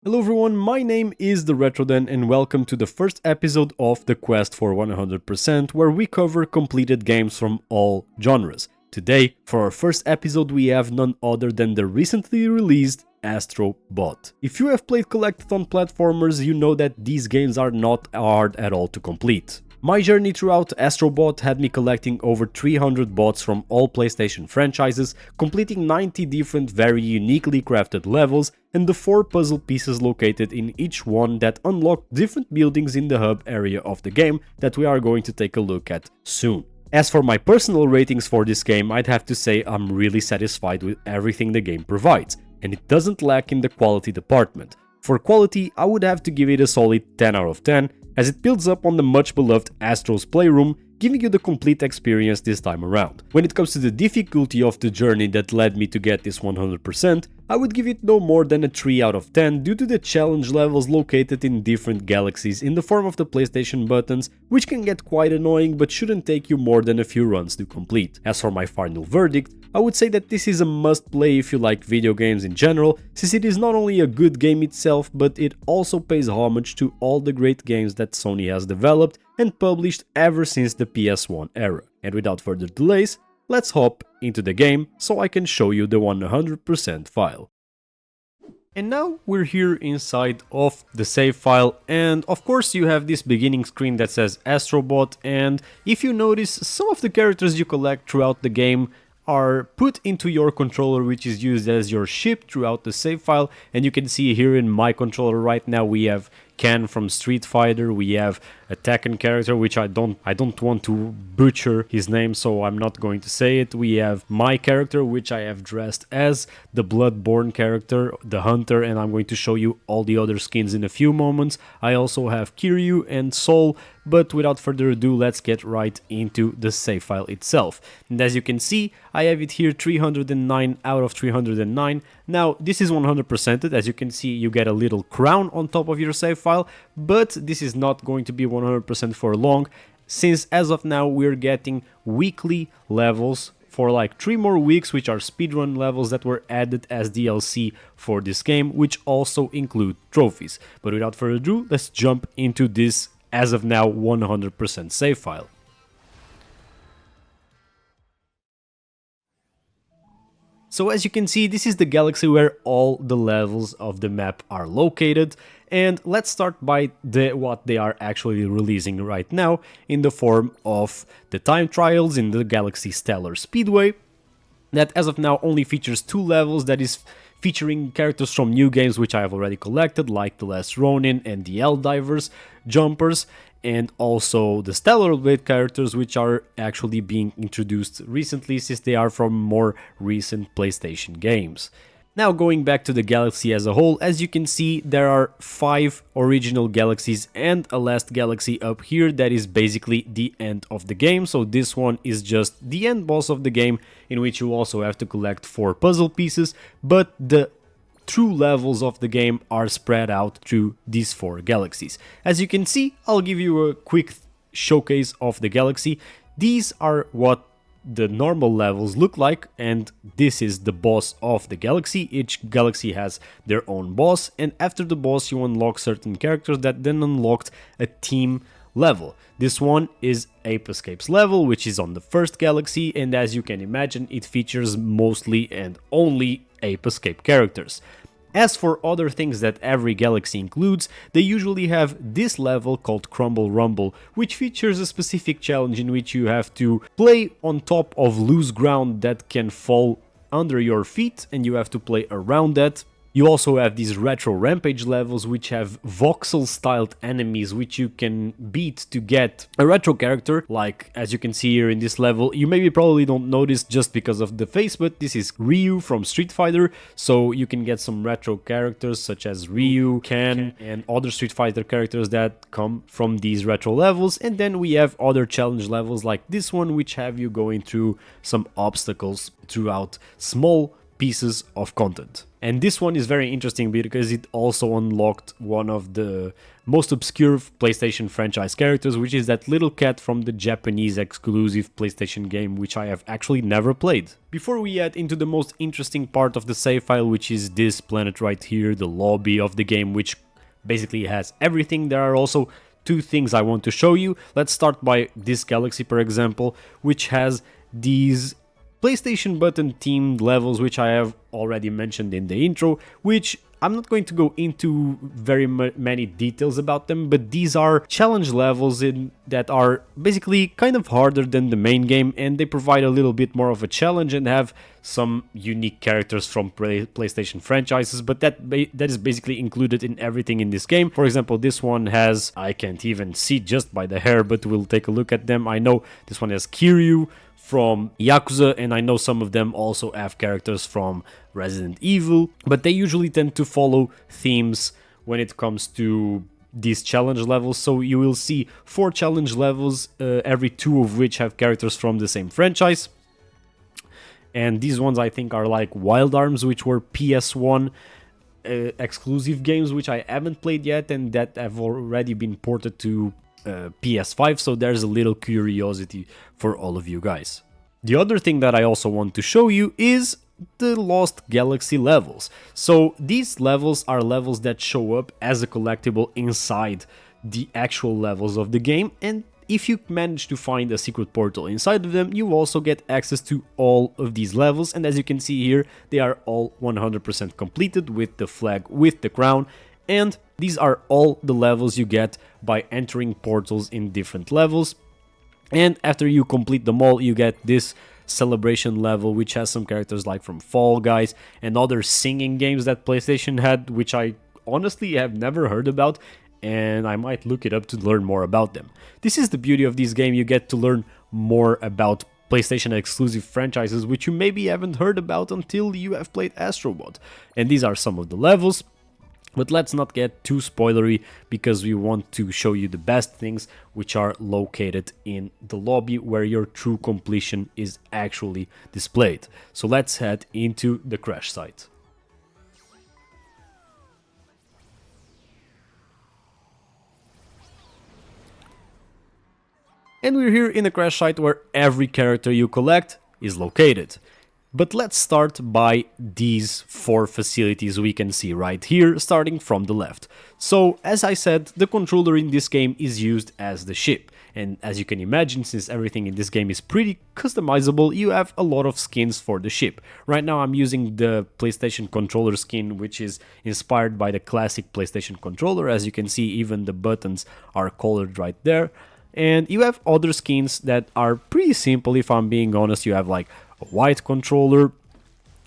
Hello everyone, my name is the Retroden and welcome to the first episode of the Quest for 100%, where we cover completed games from all genres. Today, for our first episode, we have none other than the recently released Astro Bot. If you have played collectathon platformers, you know that these games are not hard at all to complete. My journey throughout Astrobot had me collecting over 300 bots from all PlayStation franchises, completing 90 different very uniquely crafted levels, and the 4 puzzle pieces located in each one that unlocked different buildings in the hub area of the game that we are going to take a look at soon. As for my personal ratings for this game, I'd have to say I'm really satisfied with everything the game provides, and it doesn't lack in the quality department. For quality, I would have to give it a solid 10 out of 10, as it builds up on the much beloved Astro's Playroom, giving you the complete experience this time around. When it comes to the difficulty of the journey that led me to get this 100%, I would give it no more than a 3 out of 10 due to the challenge levels located in different galaxies in the form of the PlayStation buttons, which can get quite annoying but shouldn't take you more than a few runs to complete. As for my final verdict, I would say that this is a must play if you like video games in general, since it is not only a good game itself, but it also pays homage to all the great games that Sony has developed and published ever since the PS1 era. And without further delays, let's hop into the game so I can show you the 100% file. And now we're here inside of the save file, and of course you have this beginning screen that says Astrobot, and if you notice, some of the characters you collect throughout the game are put into your controller, which is used as your ship throughout the save file. And you can see here in my controller right now we have Ken from Street Fighter, we have a Tekken character, which I don't want to butcher his name, so I'm not going to say it. We have my character, which I have dressed as the Bloodborne character, the Hunter, and I'm going to show you all the other skins in a few moments. I also have Kiryu and Soul, but without further ado, let's get right into the save file itself. And as you can see, I have it here 309 out of 309. Now, this is 100%ed. As you can see, you get a little crown on top of your save file, but this is not going to be 100% for long, since as of now we're getting weekly levels for like 3 more weeks, which are speedrun levels that were added as DLC for this game, which also include trophies. But without further ado, let's jump into this, as of now, 100% save file. So as you can see, this is the galaxy where all the levels of the map are located, and let's start by what they are actually releasing right now in the form of the time trials in the Galaxy Stellar Speedway, that as of now only features 2 levels, that is featuring characters from new games which I have already collected, like The Last Ronin and the Helldivers jumpers, and also the Stellar Blade characters, which are actually being introduced recently since they are from more recent PlayStation games. Now going back to the galaxy as a whole, as you can see, there are 5 original galaxies and a last galaxy up here that is basically the end of the game. So this one is just the end boss of the game, in which you also have to collect 4 puzzle pieces, but the true levels of the game are spread out through these 4 galaxies. As you can see, I'll give you a quick showcase of the galaxy. These are what the normal levels look like, and this is the boss of the galaxy. Each galaxy has their own boss, and after the boss you unlock certain characters that then unlocked a team level. This one is Ape Escape's level, which is on the first galaxy, and as you can imagine, it features mostly and only Ape Escape characters. As for other things that every galaxy includes, they usually have this level called Crumble Rumble, which features a specific challenge in which you have to play on top of loose ground that can fall under your feet, and you have to play around that. You also have these Retro Rampage levels, which have voxel-styled enemies which you can beat to get a retro character, like as you can see here in this level. You maybe probably don't notice just because of the face, but this is Ryu from Street Fighter, so you can get some retro characters such as Ryu, Ken, and other Street Fighter characters that come from these retro levels. And then we have other challenge levels like this one, which have you going through some obstacles throughout small pieces of content. And this one is very interesting because it also unlocked one of the most obscure PlayStation franchise characters, which is that little cat from the Japanese exclusive PlayStation game, which I have actually never played. Before we head into the most interesting part of the save file, which is this planet right here, the lobby of the game, which basically has everything, there are also two things I want to show you. Let's start by this galaxy, for example, which has these PlayStation button themed levels, which I have already mentioned in the intro, which I'm not going to go into very many details about them, but these are challenge levels that are basically kind of harder than the main game, and they provide a little bit more of a challenge and have some unique characters from PlayStation franchises, but that is basically included in everything in this game. For example, this one has, I can't even see just by the hair, but we'll take a look at them. I know this one has Kiryu from Yakuza, and I know some of them also have characters from Resident Evil, but they usually tend to follow themes when it comes to these challenge levels. So you will see 4 challenge levels, every 2 of which have characters from the same franchise. And these ones I think are like Wild Arms, which were PS1 exclusive games, which I haven't played yet and that have already been ported to PS5, so there's a little curiosity for all of you guys. The other thing that I also want to show you is the Lost Galaxy levels. So these levels are levels that show up as a collectible inside the actual levels of the game, and if you manage to find a secret portal inside of them, you also get access to all of these levels, and as you can see here, they are all 100% completed with the flag with the crown. And these are all the levels you get by entering portals in different levels. And after you complete them all, you get this celebration level, which has some characters like from Fall Guys and other singing games that PlayStation had, which I honestly have never heard about, and I might look it up to learn more about them. This is the beauty of this game, you get to learn more about PlayStation exclusive franchises, which you maybe haven't heard about until you have played Astro Bot. And these are some of the levels. But let's not get too spoilery, because we want to show you the best things, which are located in the lobby where your true completion is actually displayed. So let's head into the crash site. And we're here in a crash site where every character you collect is located. But let's start by these 4 facilities we can see right here, starting from the left. So, as I said, the controller in this game is used as the ship. And as you can imagine, since everything in this game is pretty customizable, you have a lot of skins for the ship. Right now I'm using the PlayStation controller skin, which is inspired by the classic PlayStation controller. As you can see, even the buttons are colored right there. And you have other skins that are pretty simple, if I'm being honest. You have like a white controller,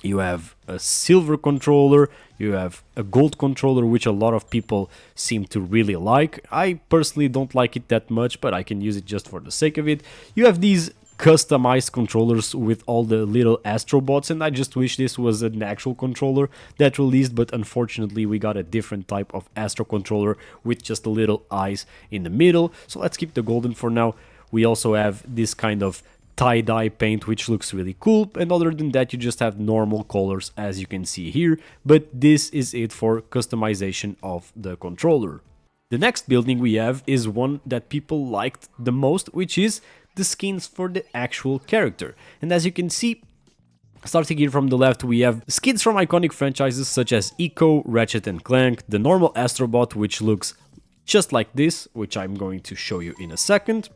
you have a silver controller, you have a gold controller, which a lot of people seem to really like. I personally don't like it that much, but I can use it just for the sake of it. You have these customized controllers with all the little Astro Bots, and I just wish this was an actual controller that released, but unfortunately we got a different type of Astro controller with just the little eyes in the middle. So let's keep the golden for now. We also have this kind of tie-dye paint, which looks really cool, and other than that you just have normal colors, as you can see here. But this is it for customization of the controller. The next building we have is one that people liked the most, which is the skins for the actual character. And as you can see, starting here from the left, we have skins from iconic franchises such as Ico, Ratchet and Clank, the normal Astrobot, which looks just like this, which I'm going to show you in a second.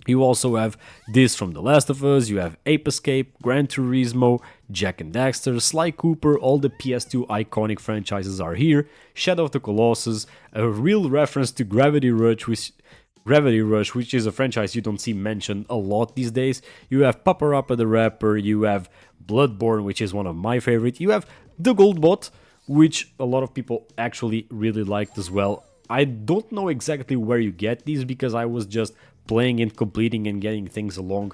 You also have this from The Last of Us, you have Ape Escape, Gran Turismo, Jak and Daxter, Sly Cooper, all the PS2 iconic franchises are here, Shadow of the Colossus, a real reference to Gravity Rush, which is a franchise you don't see mentioned a lot these days. You have Papa Rappa the Rapper, you have Bloodborne, which is one of my favorite, you have the Gold Bot, which a lot of people actually really liked as well. I don't know exactly where you get these because I was just playing and completing and getting things along.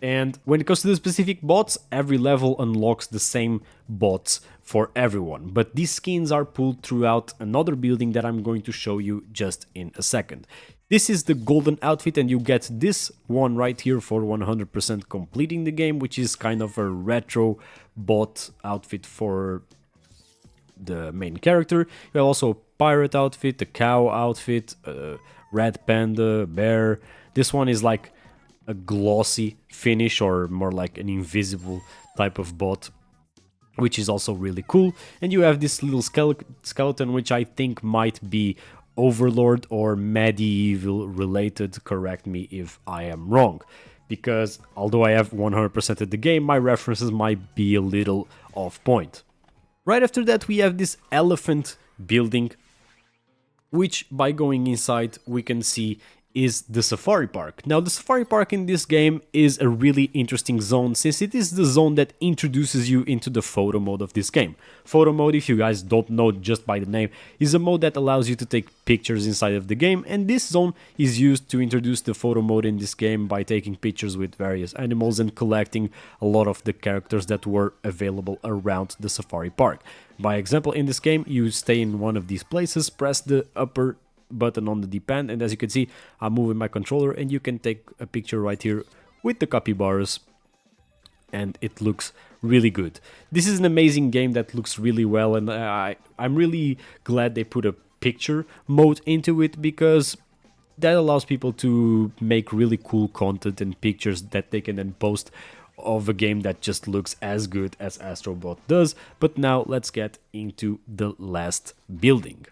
And when it comes to the specific bots, every level unlocks the same bots for everyone. But these skins are pulled throughout another building that I'm going to show you just in a second. This is the golden outfit, and you get this one right here for 100% completing the game, which is kind of a retro bot outfit for the main character. You have also a pirate outfit, a cow outfit, a red panda, bear. This one is like a glossy finish, or more like an invisible type of bot, which is also really cool. And you have this little skeleton, which I think might be Overlord or medieval related. Correct me if I am wrong, because although I have 100% of the game, my references might be a little off point. Right after that, we have this elephant building, which by going inside we can see is the safari park. Now, the safari park in this game is a really interesting zone, since it is the zone that introduces you into the photo mode of this game. Photo mode, if you guys don't know just by the name, is a mode that allows you to take pictures inside of the game, and this zone is used to introduce the photo mode in this game by taking pictures with various animals and collecting a lot of the characters that were available around the safari park. By example, in this game, you stay in one of these places, press the upper button on the D-pad, and as you can see, I'm moving my controller, and you can take a picture right here with the capybaras, and it looks really good. This is an amazing game that looks really well, and I'm really glad they put a picture mode into it, because that allows people to make really cool content and pictures that they can then post of a game that just looks as good as Astrobot does. But now let's get into the last building.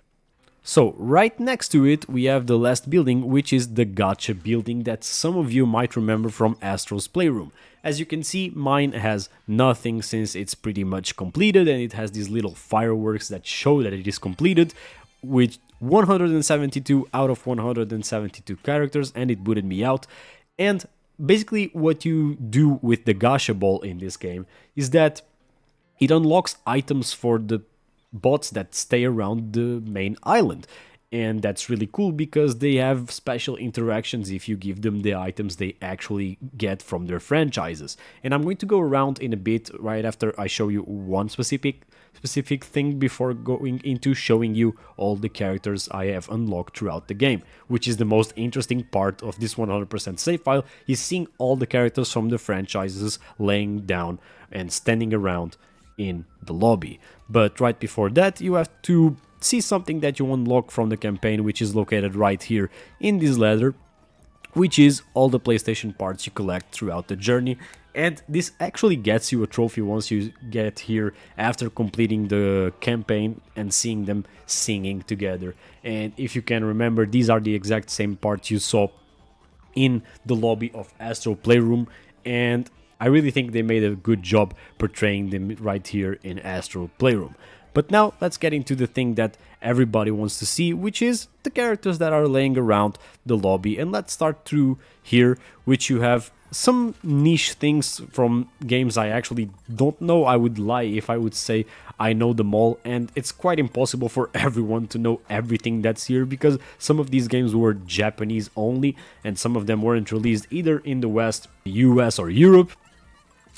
So right next to it we have the last building, which is the Gacha Building that some of you might remember from Astro's Playroom. As you can see, mine has nothing since it's pretty much completed, and it has these little fireworks that show that it is completed, with 172 out of 172 characters, and it booted me out. And basically what you do with the Gacha Ball in this game is that it unlocks items for the bots that stay around the main island, and that's really cool because they have special interactions if you give them the items they actually get from their franchises. And I'm going to go around in a bit right after I show you one specific thing before going into showing you all the characters I have unlocked throughout the game, which is the most interesting part of this 100% save file, is seeing all the characters from the franchises laying down and standing around in the lobby. But right before that, you have to see something that you unlock from the campaign, which is located right here in this ladder, which is all the PlayStation parts you collect throughout the journey. And this actually gets you a trophy once you get here after completing the campaign and seeing them singing together. And if you can remember, these are the exact same parts you saw in the lobby of Astro Playroom, and I really think they made a good job portraying them right here in Astro Playroom. But now let's get into the thing that everybody wants to see, which is the characters that are laying around the lobby. And let's start through here, which you have some niche things from games I actually don't know. I would lie if I would say I know them all, and it's quite impossible for everyone to know everything that's here, because some of these games were Japanese only, and some of them weren't released either in the West, US or Europe.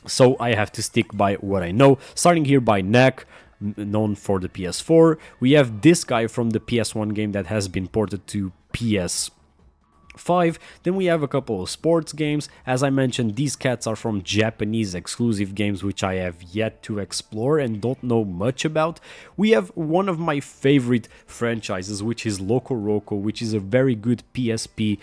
So I have to stick by what I know, starting here by Knack, known for the PS4. We have this guy from the PS1 game that has been ported to PS5. Then we have a couple of sports games. As I mentioned, these cats are from Japanese exclusive games, which I have yet to explore and don't know much about. We have one of my favorite franchises, which is Loco Roco, which is a very good PSP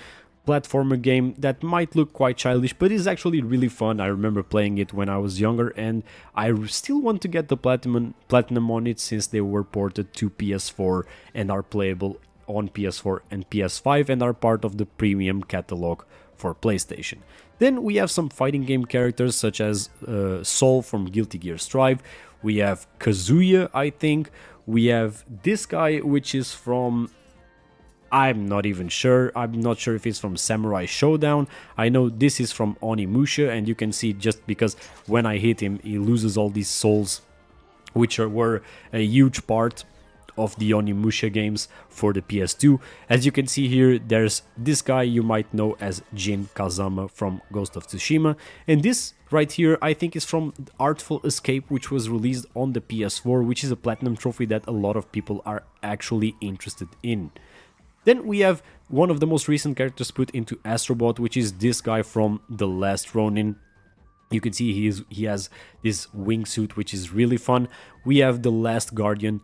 platformer game that might look quite childish, but is actually really fun. I remember playing it when I was younger, and I still want to get the platinum on it, since they were ported to PS4 and are playable on PS4 and PS5 and are part of the premium catalog for PlayStation. Then we have some fighting game characters such as Sol from Guilty Gear Strive. We have Kazuya, I think. We have this guy, which is from... I'm not even sure. I'm not sure if it's from Samurai Showdown. I know this is from Onimusha, and you can see just because when I hit him, he loses all these souls, which were a huge part of the Onimusha games for the PS2. As you can see here, there's this guy you might know as Jin Kazama from Ghost of Tsushima, and this right here I think is from Artful Escape, which was released on the PS4, which is a platinum trophy that a lot of people are actually interested in. Then we have one of the most recent characters put into Astrobot, which is this guy from The Last Ronin. You can see he has this wingsuit, which is really fun. We have the Last Guardian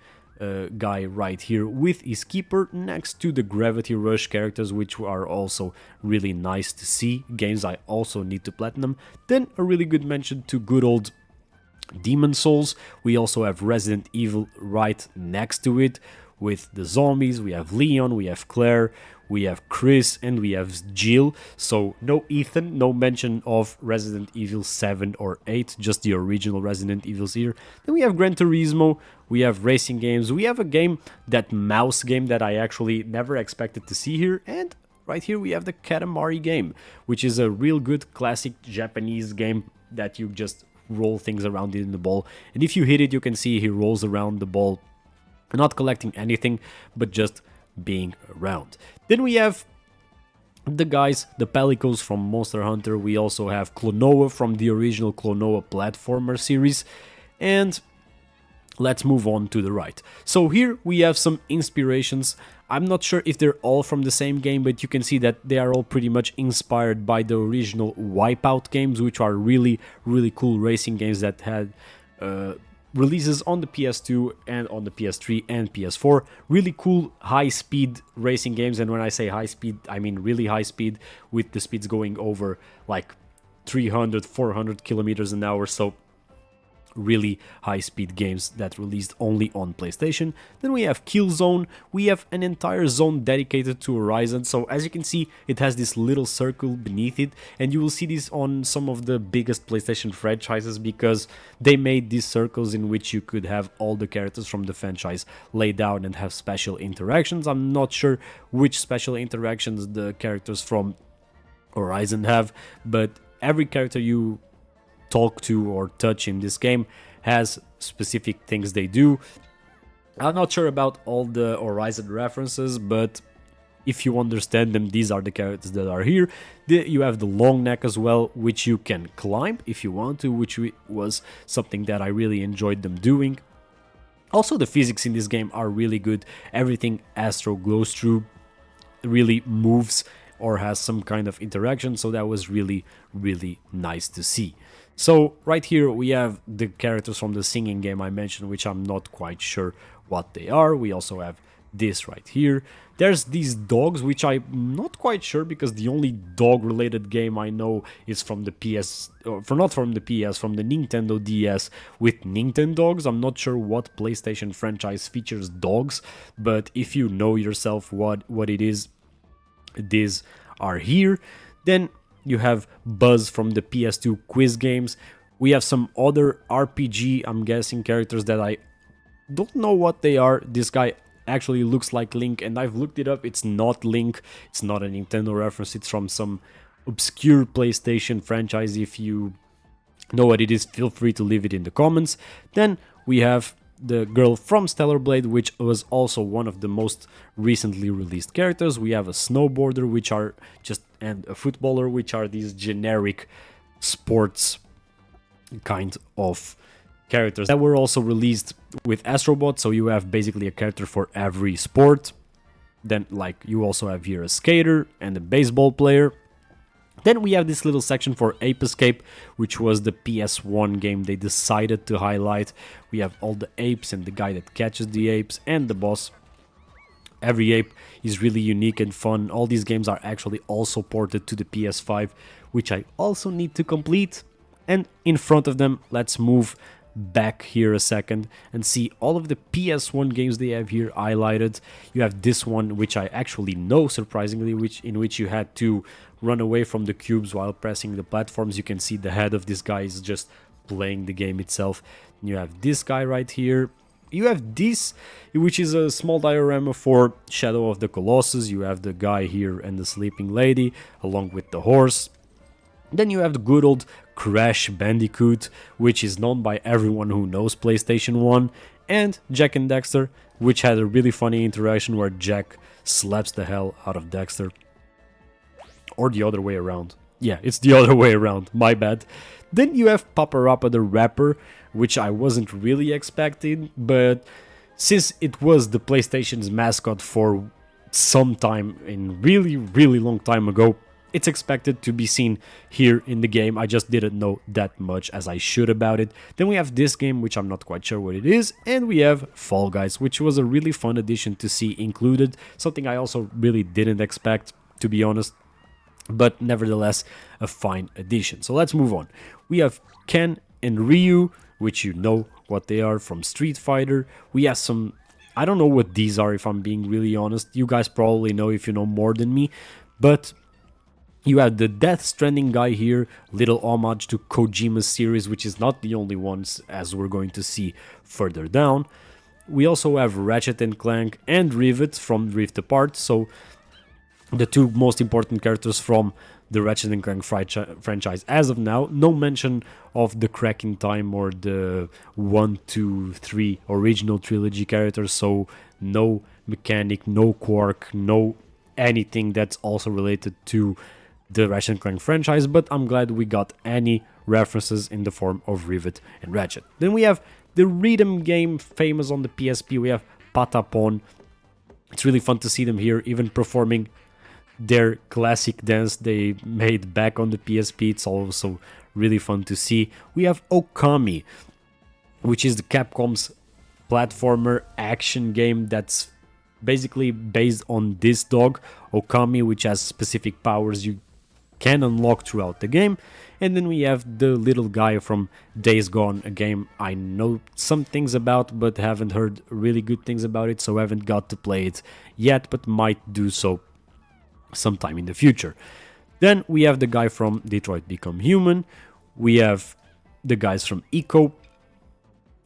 guy right here with his keeper next to the Gravity Rush characters, which are also really nice to see. Games I also need to platinum. Then a really good mention to good old Demon Souls. We also have Resident Evil right next to it with the zombies. We have Leon, we have Claire, we have Chris, and we have Jill. So no Ethan, no mention of Resident Evil 7 or 8, just the original Resident Evils here. Then we have Gran Turismo, we have racing games, we have a game, that mouse game that I actually never expected to see here, and right here we have the Katamari game, which is a real good classic Japanese game that you just roll things around in the ball, and if you hit it you can see he rolls around the ball, not collecting anything but just being around. Then we have the guys, the Pelicos from Monster Hunter. We also have Klonoa from the original Klonoa platformer series, and let's move on to the right. So here we have some inspirations. I'm not sure if they're all from the same game, but you can see that they are all pretty much inspired by the original Wipeout games, which are really cool racing games that had releases on the PS2 and on the PS3 and PS4. Really cool high-speed racing games, and when I say high-speed, I mean really high speed, with the speeds going over like 300, 400 kilometers an hour, so really high-speed games that released only on PlayStation. Then we have Killzone. We have an entire zone dedicated to Horizon. So as you can see, it has this little circle beneath it, and you will see this on some of the biggest PlayStation franchises because they made these circles in which you could have all the characters from the franchise laid down and have special interactions. I'm not sure which special interactions the characters from Horizon have, but every character you talk to or touch in this game has specific things they do. I'm not sure about all the Horizon references, but if you understand them, these are the characters that are here. You have the long neck as well, which you can climb if you want to, which was something that I really enjoyed them doing. Also, the physics in this game are really good. Everything Astro goes through really moves or has some kind of interaction, so that was really nice to see. So right here we have the characters from the singing game I mentioned, which I'm not quite sure what they are. We also have this right here. There's these dogs, which I'm not quite sure, because the only dog related game I know is from the PS, not from the PS, from the Nintendo DS with Nintendogs. I'm not sure what PlayStation franchise features dogs, but if you know yourself what it is, these are here. Then you have Buzz from the PS2 quiz games. We have some other RPG, I'm guessing, characters that I don't know what they are. This guy actually looks like Link, and I've looked it up. It's not Link. It's not a Nintendo reference. It's from some obscure PlayStation franchise. If you know what it is, feel free to leave it in the comments. Then we have the girl from Stellar Blade, which was also one of the most recently released characters. We have a snowboarder, which are just, and a footballer, which are these generic sports kind of characters that were also released with Astrobot. So you have basically a character for every sport. Then, like, you also have here a skater and a baseball player. Then we have this little section for Ape Escape, which was the PS1 game they decided to highlight. We have all the apes and the guy that catches the apes and the boss. Every ape is really unique and fun. All these games are actually also ported to the PS5, which I also need to complete. And in front of them, let's move back here a second and see all of the PS1 games they have here highlighted. You have this one, which I actually know, surprisingly, in which you had to run away from the cubes while pressing the platforms. You can see the head of this guy is just playing the game itself. And you have this guy right here. You have this, which is a small diorama for Shadow of the Colossus. You have the guy here and the sleeping lady, along with the horse. Then you have the good old Crash Bandicoot, which is known by everyone who knows PlayStation 1, and Jack and Dexter, which had a really funny interaction where Jack slaps the hell out of Dexter. Or the other way around. Yeah, it's the other way around, my bad. Then you have Papa Rappa the Rapper, which I wasn't really expecting, but since it was the PlayStation's mascot for some time, in really long time ago, it's expected to be seen here in the game. I just didn't know that much as I should about it. Then we have this game, which I'm not quite sure what it is, and we have Fall Guys, which was a really fun addition to see included, something I also really didn't expect, to be honest, but nevertheless a fine addition. So let's move on. We have Ken and Ryu, which you know what they are from Street Fighter. We have some, I don't know what these are if I'm being really honest. You guys probably know if you know more than me, but you have the Death Stranding guy here, little homage to Kojima's series, which is not the only ones, as we're going to see further down. We also have Ratchet and Clank and Rivet from Rift Apart, so the two most important characters from the Ratchet and Clank franchise as of now. No mention of the Cracking Time or the 1, 2, 3 original trilogy characters, so no mechanic, no Quark, no anything that's also related to the Ratchet and Clank franchise, but I'm glad we got any references in the form of Rivet and Ratchet. Then we have the rhythm game famous on the PSP. We have Patapon. It's really fun to see them here, even performing their classic dance they made back on the PSP. It's also really fun to see. We have Okami, which is the Capcom's platformer action game that's basically based on this dog, Okami, which has specific powers you can unlock throughout the game. And then we have the little guy from Days Gone, a game I know some things about but haven't heard really good things about it, so haven't got to play it yet, but might do so sometime in the future. Then we have the guy from Detroit Become Human. We have the guys from Eco.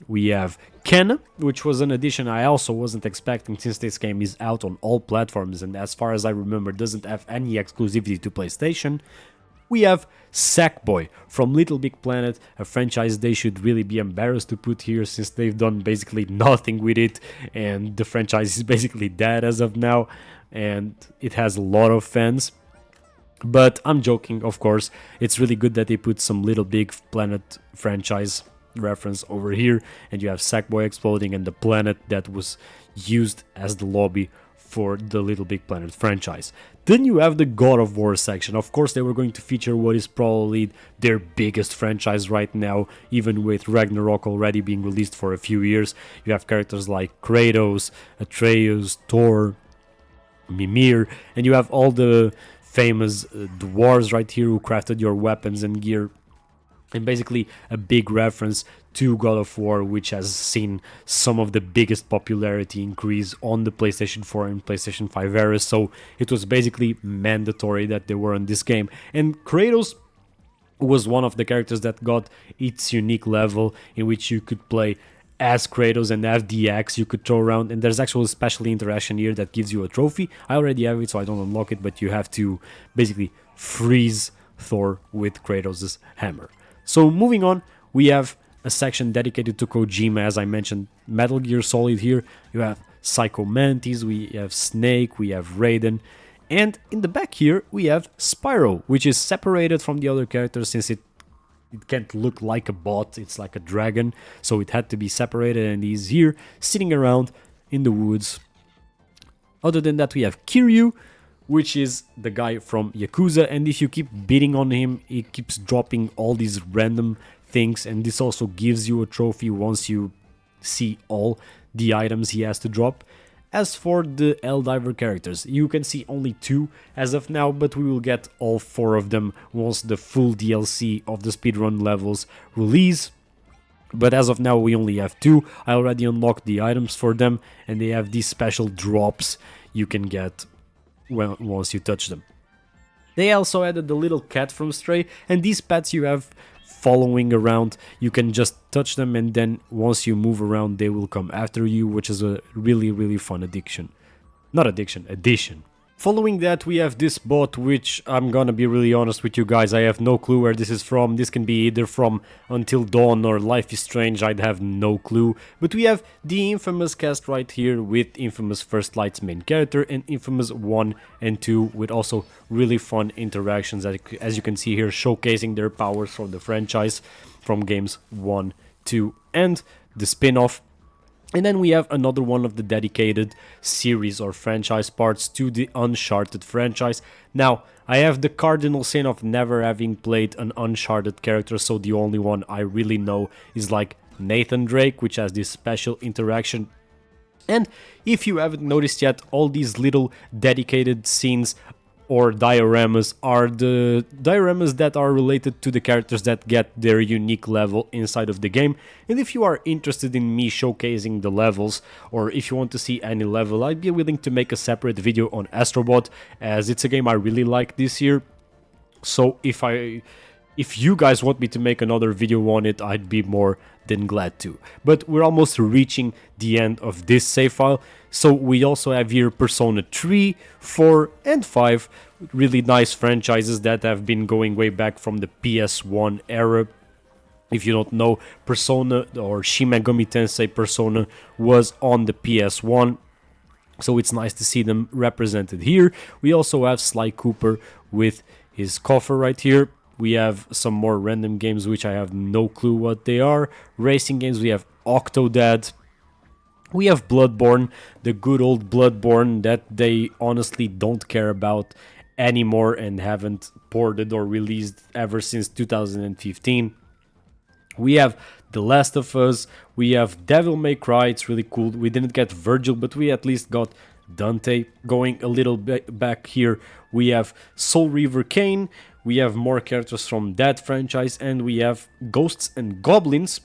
We have Ken, which was an addition I also wasn't expecting since this game is out on all platforms and as far as I remember doesn't have any exclusivity to PlayStation. We have Sackboy from Little Big Planet, a franchise they should really be embarrassed to put here since they've done basically nothing with it and the franchise is basically dead as of now and it has a lot of fans. But I'm joking, of course. It's really good that they put some Little Big Planet franchise reference over here and you have Sackboy exploding and the planet that was used as the lobby for the Little Big Planet franchise. Then you have the God of War section. Of course they were going to feature what is probably their biggest franchise right now, even with Ragnarok already being released for a few years. You have characters like Kratos, Atreus, Thor, Mimir, and you have all the famous dwarves right here who crafted your weapons and gear. And basically a big reference to God of War, which has seen some of the biggest popularity increase on the PlayStation 4 and PlayStation 5 eras, so it was basically mandatory that they were in this game. And Kratos was one of the characters that got its unique level in which you could play as Kratos and have the axe you could throw around, and there's actually a special interaction here that gives you a trophy. I already have it so I don't unlock it, but you have to basically freeze Thor with Kratos' hammer. So moving on, we have a section dedicated to Kojima, as I mentioned, Metal Gear Solid here. You have Psycho Mantis, we have Snake, we have Raiden, and in the back here we have Spyro, which is separated from the other characters since it can't look like a bot, it's like a dragon, so it had to be separated and he's here sitting around in the woods. Other than that we have Kiryu, which is the guy from Yakuza, and if you keep beating on him, he keeps dropping all these random things, and this also gives you a trophy once you see all the items he has to drop. As for the Helldiver characters, you can see only 2 as of now, but we will get all 4 of them once the full DLC of the speedrun levels release. But as of now we only have 2. I already unlocked the items for them, and they have these special drops you can get once you touch them. They also added the little cat from Stray, and these pets you have following around. You can just touch them and then once you move around they will come after you, which is a really fun addition. Addition. Following that we have this bot, which I'm gonna be really honest with you guys, I have no clue where this is from. This can be either from Until Dawn or Life is Strange, I'd have no clue. But we have the Infamous cast right here with Infamous First Light's main character and Infamous 1 and 2 with also really fun interactions as you can see here, showcasing their powers from the franchise from games 1, 2 and the spin-off. And then we have another one of the dedicated series or franchise parts to the Uncharted franchise. Now, I have the cardinal sin of never having played an Uncharted character, so the only one I really know is like Nathan Drake, which has this special interaction. And if you haven't noticed yet, all these little dedicated scenes or dioramas are the dioramas that are related to the characters that get their unique level inside of the game. And if you are interested in me showcasing the levels, or if you want to see any level, I'd be willing to make a separate video on Astrobot, as it's a game I really like this year. So if you guys want me to make another video on it, I'd be more than glad to. But we're almost reaching the end of this save file. So we also have here Persona 3, 4 and 5, really nice franchises that have been going way back from the PS1 era. If you don't know, Persona or Shin Megami Tensei Persona was on the PS1. So it's nice to see them represented here. We also have Sly Cooper with his coffer right here. We have some more random games which I have no clue what they are. Racing games, we have Octodad. We have Bloodborne, the good old Bloodborne that they honestly don't care about anymore and haven't ported or released ever since 2015. We have The Last of Us, we have Devil May Cry, it's really cool. We didn't get Virgil, but we at least got Dante. Going a little bit back here, we have Soul Reaver Kane, we have more characters from that franchise, and we have Ghosts and Goblins.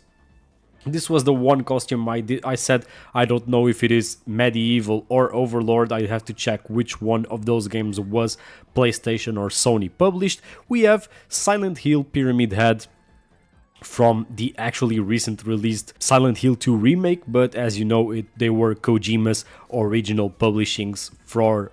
This was the one costume I said I don't know if it is Medieval or Overlord. I have to check which one of those games was PlayStation or Sony published. We have Silent Hill Pyramid Head from the actually recent released Silent Hill 2 remake, but as you know, they were Kojima's original publishings for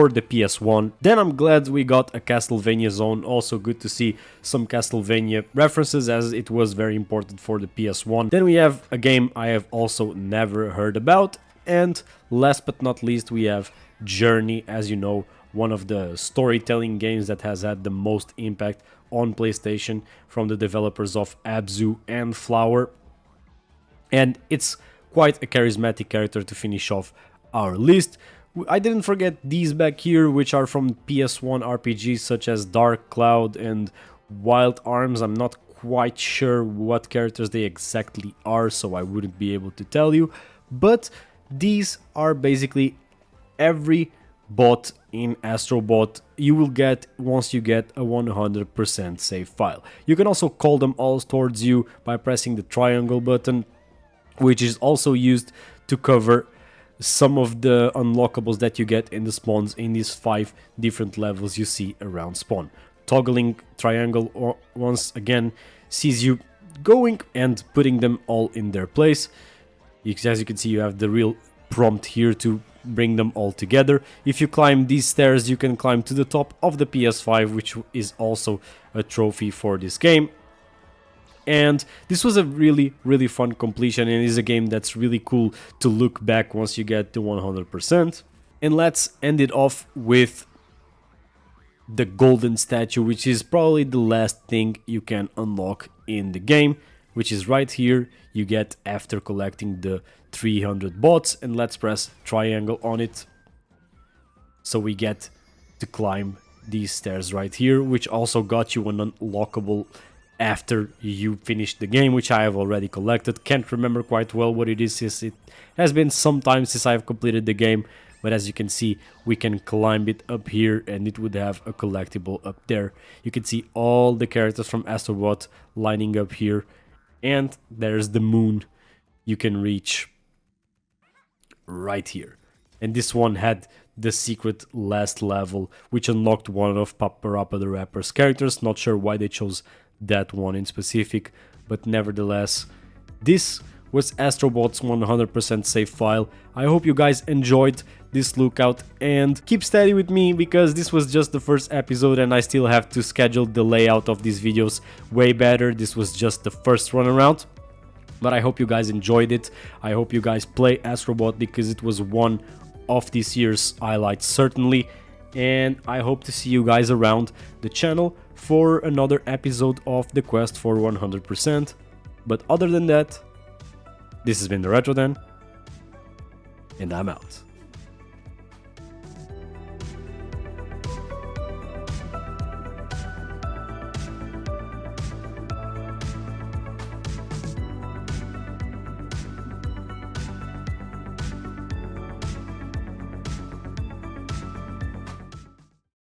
the PS1. Then I'm glad we got a Castlevania zone. Also good to see some Castlevania references, as it was very important for the PS1. Then we have a game I have also never heard about, and last but not least we have Journey, as you know, one of the storytelling games that has had the most impact on PlayStation from the developers of Abzu and Flower. And it's quite a charismatic character to finish off our list. I didn't forget these back here, which are from PS1 RPGs such as Dark Cloud and Wild Arms. I'm not quite sure what characters they exactly are, so I wouldn't be able to tell you. But these are basically every bot in Astro Bot you will get once you get a 100% save file. You can also call them all towards you by pressing the triangle button, which is also used to cover some of the unlockables that you get in the spawns in these 5 different levels you see around spawn. Toggling triangle once again sees you going and putting them all in their place. As you can see, you have the real prompt here to bring them all together. If you climb these stairs, you can climb to the top of the PS5, which is also a trophy for this game. And this was a really fun completion, and is a game that's really cool to look back once you get to 100%. And let's end it off with the golden statue, which is probably the last thing you can unlock in the game, which is right here. You get after collecting the 300 bots, and let's press triangle on it. So we get to climb these stairs right here, which also got you an unlockable after you finish the game, which I have already collected. Can't remember quite well what it is, since it has been some time since I've completed the game, but as you can see, we can climb it up here and it would have a collectible up there. You can see all the characters from Astrobot lining up here, and there's the moon you can reach right here. And this one had the secret last level, which unlocked one of Papa Rappa the Rapper's characters. Not sure why they chose that one in specific, but nevertheless, this was Astrobot's 100% save file. I hope you guys enjoyed this lookout, and keep steady with me because this was just the first episode and I still have to schedule the layout of these videos way better. This was just the first run around, but I hope you guys enjoyed it. I hope you guys play Astrobot because it was one of this year's highlights certainly, and I hope to see you guys around the channel for another episode of the quest for 100%. But other than that, this has been the RetroDan. and I'm out.